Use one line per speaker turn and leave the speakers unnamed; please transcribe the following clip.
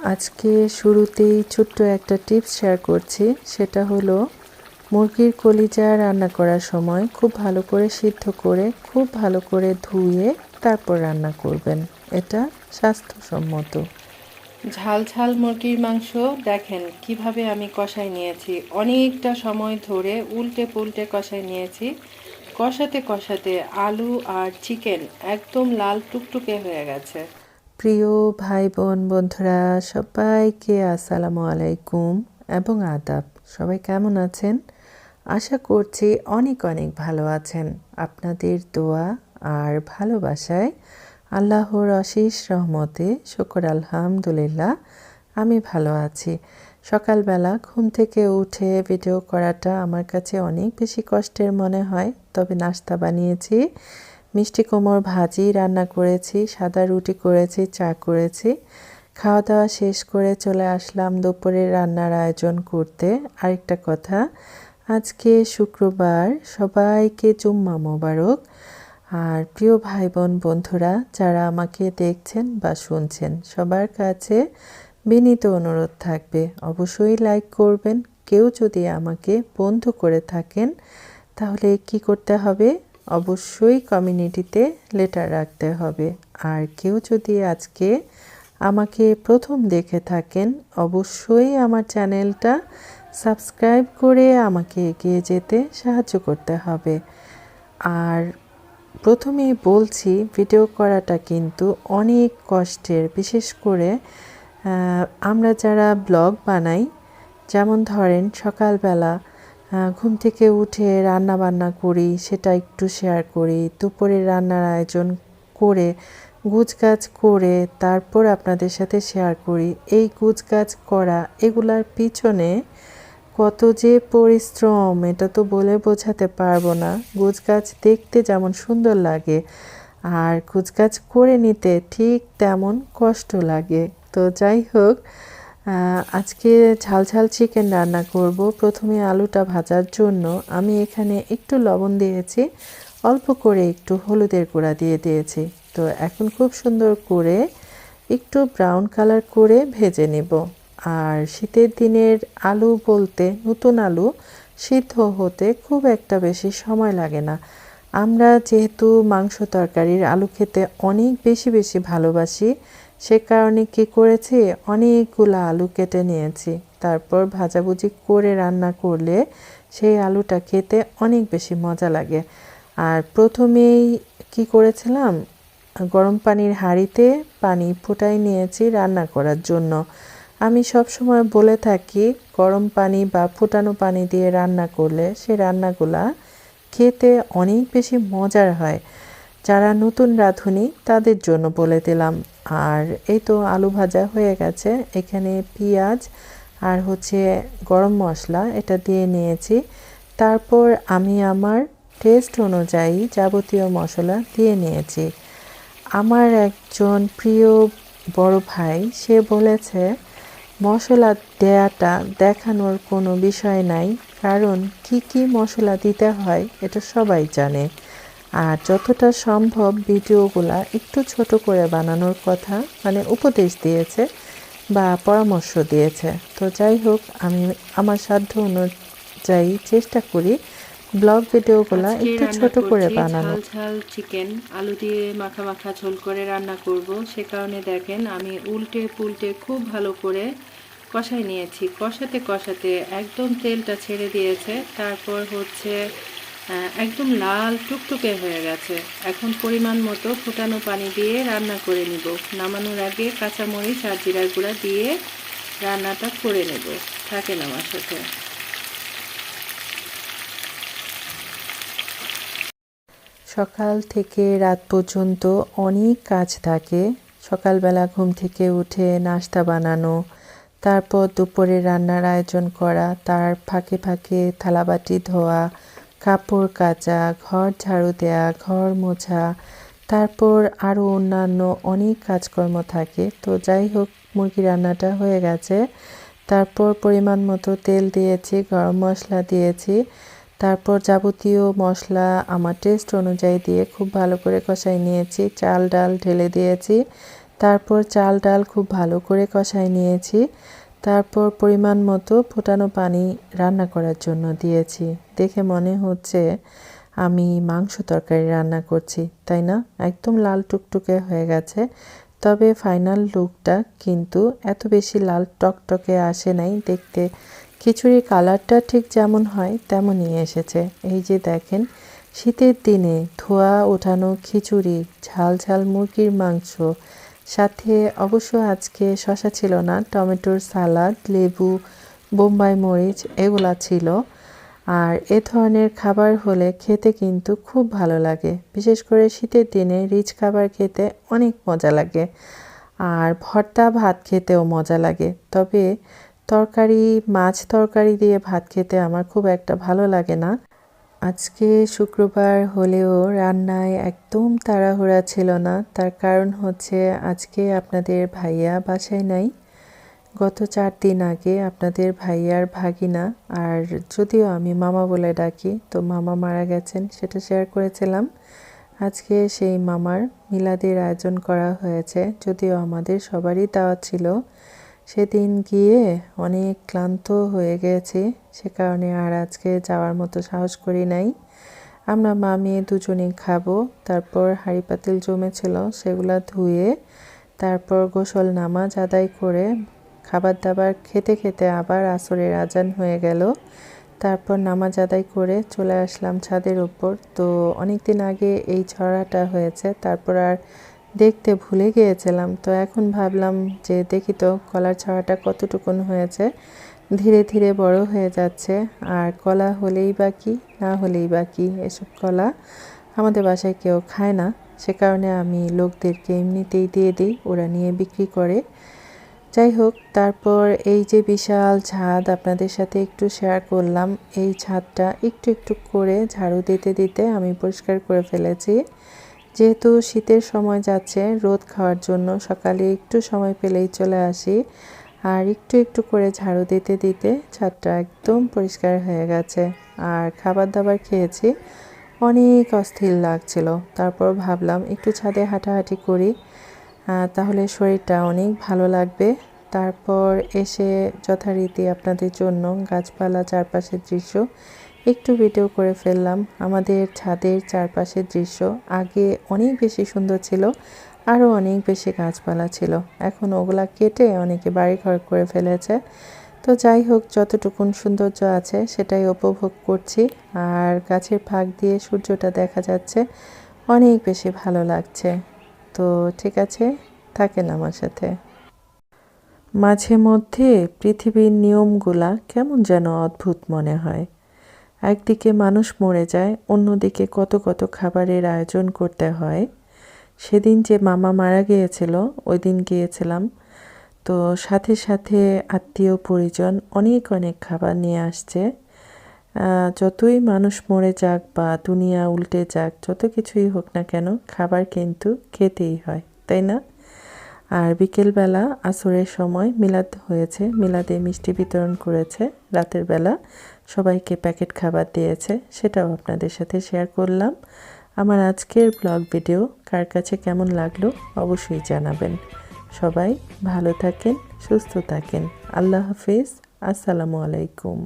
আজকে শুরুতেই ছোট্ট একটা টিপস শেয়ার করছি, সেটা হলো মুরগির কলিজা রান্না করার সময় খুব ভালো করে সিদ্ধ করে খুব ভালো করে ধুয়ে তারপর রান্না করবেন। এটা স্বাস্থ্যসম্মত।
ঝাল ঝাল মুরগির মাংস দেখেন কিভাবে আমি কষাই নিয়েছি। অনেকটা সময় ধরে উল্টে পুল্টে কষাই নিয়েছি। কষাতে কষাতে আলু আর চিকেন একদম লাল টুকটুকে হয়ে গেছে।
প্রিয় ভাই বোন বন্ধুরা সবাইকে আসসালামু আলাইকুম এবং আদাব। সবাই কেমন আছেন? আশা করছি অনেক অনেক ভালো আছেন। আপনাদের দোয়া আর ভালোবাসায় আল্লাহর অশেষ রহমতে শুকর আলহামদুলিল্লাহ আমি ভালো আছি। সকালবেলা ঘুম থেকে উঠে ভিডিও করাটা আমার কাছে অনেক বেশি কষ্টের মনে হয়, তবে নাস্তা বানিয়েছি, মিষ্টি কুমড়োর ভাজি রান্না করেছি, সাদা রুটি করেছি, চা করেছি। খাওয়া দাওয়া শেষ করে চলে আসলাম দুপুরের রান্নার আয়োজন করতে। আরেকটা কথা, আজকে শুক্রবার, সবাইকে জুম্মা মোবারক। আর প্রিয় ভাই বোন বন্ধুরা যারা আমাকে দেখছেন বা শুনছেন, সবার কাছে বিনীত অনুরোধ থাকবে অবশ্যই লাইক করবেন। কেউ যদি আমাকে বন্ধু করে থাকেন তাহলে কি করতে হবে? অবশ্যই কমিউনিটিতে লেটার রাখতে হবে। আর কেউ যদি আজকে আমাকে প্রথম দেখে থাকেন অবশ্যই আমার চ্যানেলটা সাবস্ক্রাইব করে আমাকে এগিয়ে যেতে সাহায্য করতে হবে। আর প্রথমেই বলছি, ভিডিও করাটা কিন্তু অনেক কষ্টের, বিশেষ করে আমরা যারা ব্লগ বানাই, যেমন ধরেন সকালবেলা ঘুম থেকে উঠে রান্না বান্না করি, সেটা একটু শেয়ার করি, দুপুরে রান্নার আয়োজন করে গুছগাছ করে তারপর আপনাদের সাথে শেয়ার করি। এই গুছগাছ করা এগুলার পিছনে কত যে পরিশ্রম এটা তো বলে বোঝাতে পারবো না। গোছগাছ দেখতে যেমন সুন্দর লাগে আর গোছগাছ করে নিতে ঠিক তেমন কষ্ট লাগে। তো যাই হোক, আজকে ঝাল ঝাল চিকেন রান্না করব। প্রথমে আলুটা ভাজার জন্য আমি এখানে একটু লবণ দিয়েছি, অল্প করে একটু হলুদের গুঁড়া দিয়ে দিয়েছি। তো এখন খুব সুন্দর করে একটু ব্রাউন কালার করে ভেজে নেব। আর শীতের দিনের আলু বলতে নতুন আলু সিদ্ধ হতে খুব একটা বেশি সময় লাগে না। আমরা যেহেতু মাংস তরকারির আলু খেতে অনেক বেশি বেশি ভালোবাসি, সে কারণে কী করেছি, অনেকগুলো আলু কেটে নিয়েছি। তারপর ভাজাভুজি করে রান্না করলে সেই আলুটা খেতে অনেক বেশি মজা লাগে। আর প্রথমেই কি করেছিলাম, গরম পানির হাঁড়িতে পানি ফুটাই নিয়েছি রান্না করার জন্য। আমি সব সময় বলে থাকি গরম পানি বা ফুটানো পানি দিয়ে রান্না করলে সে রান্নাগুলা খেতে অনেক বেশি মজার হয়। যারা নতুন রাঁধুনি তাদের জন্য বলে দিলাম। আর এই তো আলু ভাজা হয়ে গেছে, এখানে পেঁয়াজ আর হচ্ছে গরম মশলা এটা দিয়ে নিয়েছি। তারপর আমি আমার টেস্ট অনুযায়ী যাবতীয় মশলা দিয়ে নিয়েছি। আমার একজন প্রিয় বড় ভাই সে বলেছে মশলা দেয়াটা দেখানোর কোনো বিষয় নাই, কারণ কি কি মশলা দিতে হয় এটা সবাই জানে। আর যতটা সম্ভব ভিডিওগুলা একটু ছোট করে বানানোর কথা, মানে উপদেশ দিয়েছে বা পরামর্শ দিয়েছে। তো যাই হোক, আমি আমার সাধ্য অনুযায়ী চেষ্টা করি ব্লগ ভিডিওগুলা
আজকে
একটু
রান্না
ছোট করে
করছি
বানানো।
ঝাল ঝাল চিকেন, আলু দিয়ে মাখা মাখা ঝোল করে রান্না করব। সে কারণে দেখেন আমি উল্টে পুল্টে খুব ভালো করে কষাই নিয়েছি। কষাতে কষাতে একদম তেলটা ছেড়ে দিয়েছে। তারপর হচ্ছে একদম লাল টুকটুকে হয়ে গেছে। এখন পরিমাণ মতো ফুটানো পানি দিয়ে রান্না করে নিব। নামানোর আগে কাঁচামরিচ আর জিরার গুঁড়া দিয়ে রান্নাটা করে নেব। থাকেন আমার সাথে।
সকাল থেকে রাত পর্যন্ত অনেক কাজ থাকে। সকালবেলা ঘুম থেকে উঠে নাস্তা বানানো, তারপর দুপুরে রান্নার আয়োজন করা, তার ফাঁকে ফাঁকে থালাবাটি ধোয়া, কাপড় কাচা, ঘর ঝাড়ু দেয়া, ঘর মোছা, তারপর আরও অন্যান্য অনেক কাজকর্ম থাকে। তো যাই হোক, মুরগি রান্নাটা হয়ে গেছে। তারপর পরিমাণ মতো তেল দিয়েছি, গরম মশলা দিয়েছি, তারপর যাবতীয় মশলা আমার টেস্ট অনুযায়ী দিয়ে খুব ভালো করে কষাই নিয়েছি। চাল ডাল ঢেলে দিয়েছি, তারপর চাল ডাল খুব ভালো করে কষায় নিয়েছি। তারপর পরিমাণ মতো ফোটানো পানি রান্না করার জন্য দিয়েছি। দেখে মনে হচ্ছে আমি মাংস তরকারি রান্না করছি, তাই না? একদম লাল টুকটুকে হয়ে গেছে। তবে ফাইনাল লুকটা কিন্তু এত বেশি লাল টকটকে আসে নাই। দেখতে খিচুড়ির কালারটা ঠিক যেমন হয় তেমনই এসেছে। এই যে দেখেন, শীতের দিনে ধোয়া ওঠানো খিচুড়ি, ঝাল ঝাল মুরগির মাংস, সাথে অবশ্য আজকে শসা ছিল না, টমেটোর সালাদ, লেবু, বোম্বাই মরিচ এগুলা ছিল। আর এ ধরনের খাবার হলে খেতে কিন্তু খুব ভালো লাগে। বিশেষ করে শীতের দিনে রিচ খাবার খেতে অনেক মজা লাগে। আর ভর্তা ভাত খেতেও মজা লাগে। তবে তরকারি, মাছ তরকারি দিয়ে ভাত খেতে আমার খুব একটা ভালো লাগে না। আজকে শুক্রবার হলেও রান্নায় একদম তাড়াহুড়া ছিল না। তার কারণ হচ্ছে আজকে আপনাদের ভাইয়া বাসায় নাই। গত 4 দিন আগে আপনাদের ভাইয়ার ভাগিনা, আর যদিও আমি মামা বলে ডাকি, তো মামা মারা গেছেন, সেটা শেয়ার করেছিলাম। আজকে সেই মামার মিলাদের আয়োজন করা হয়েছে, যদিও আমাদের সবারই দাওয়াত ছিল। সেদিন গিয়ে অনেক ক্লান্ত হয়ে গেছি, সে কারণে আর আজকে যাওয়ার মতো সাহস করি নাই। আমরা মা মেয়ে দুজনেই খাবো। তারপর হাঁড়ি পাতিল জমেছিল সেগুলা ধুয়ে তারপর গোসল নামাজ আদায় করে খাবার দাবার খেতে খেতে আবার আসরের আজান হয়ে গেল। তারপর নামাজ আদায় করে চলে আসলাম ছাদের উপর। তো অনেক দিন আগে এই ছড়াটা হয়েছে, তারপর আর দেখতে ভুলে গিয়েছিলাম। তো এখন ভাবলাম যে দেখি তো কলার ছড়াটা কতটুকুন হয়েছে। ধীরে ধীরে বড় হয়ে যাচ্ছে। আর কলা হলেই বা কি, না হলেই বা কি, এসব কলা আমাদের বাসায় কেউ খায় না। সে কারণে আমি লোকদেরকে এমনিতেই দিয়ে দিই, ওরা নিয়ে বিক্রি করে। যাই হোক, তারপর এই যে বিশাল ছাদ আপনাদের সাথে একটু শেয়ার করলাম। এই ছাদটা একটু একটু করে ঝাড়ু দিতে দিতে আমি পরিষ্কার করে ফেলেছি। যেহেতু শীতের সময় যাচ্ছে, রোদ খাওয়ার জন্য সকালে একটু সময় পেলেই চলে আসি। আর একটু একটু করে ঝাড়ু দিতে দিতে ছাদটা একদম পরিষ্কার হয়ে গেছে। আর খাবার দাবার খেয়েছি, অনেক অস্থির লাগছিল। তারপর ভাবলাম একটু ছাদে হাঁটাহাঁটি করি, তাহলে শরীরটা অনেক ভালো লাগবে। তারপর এসে যথারীতি আপনাদের জন্য গাছপালা, চারপাশের দৃশ্য একটু ভিডিও করে ফেললাম। আমাদের ছাদের চারপাশের দৃশ্য আগে অনেক বেশি সুন্দর ছিল, আরও অনেক বেশি গাছপালা ছিল। এখন ওগুলা কেটে অনেকে বাড়িঘর করে ফেলেছে। তো যাই হোক, যতটুকুন সৌন্দর্য আছে সেটাই উপভোগ করছি। আর গাছের ফাঁক দিয়ে সূর্যটা দেখা যাচ্ছে, অনেক বেশি ভালো লাগছে। তো ঠিক আছে, থাকেন আমার সাথে। মাঝে মধ্যে পৃথিবীর নিয়মগুলা কেমন যেন অদ্ভুত মনে হয়। একদিকে মানুষ মরে যায়, অন্যদিকে কত কত খাবারের আয়োজন করতে হয়। সেদিন যে মামা মারা গিয়েছিল, ওই দিন গিয়েছিলাম। তো সাথে সাথে আত্মীয় পরিজন অনেক অনেক খাবার নিয়ে আসছে। যতই মানুষ মরে যাক বা দুনিয়া উল্টে যাক, যত কিছুই হোক না কেন, খাবার কিন্তু খেতেই হয়, তাই না? আর বিকেলবেলা আসরের সময় মিলাদ হয়েছে, মিলাদে মিষ্টি বিতরণ করেছে। রাতের বেলা সবাইকে প্যাকেট খাবার দিয়েছে, সেটাও আপনাদের সাথে শেয়ার করলাম। আমার আজকের ব্লগ ভিডিও কার কাছে কেমন লাগলো অবশ্যই জানাবেন। সবাই ভালো থাকেন, সুস্থ থাকেন। আল্লাহ হাফেজ, আসসালামু আলাইকুম।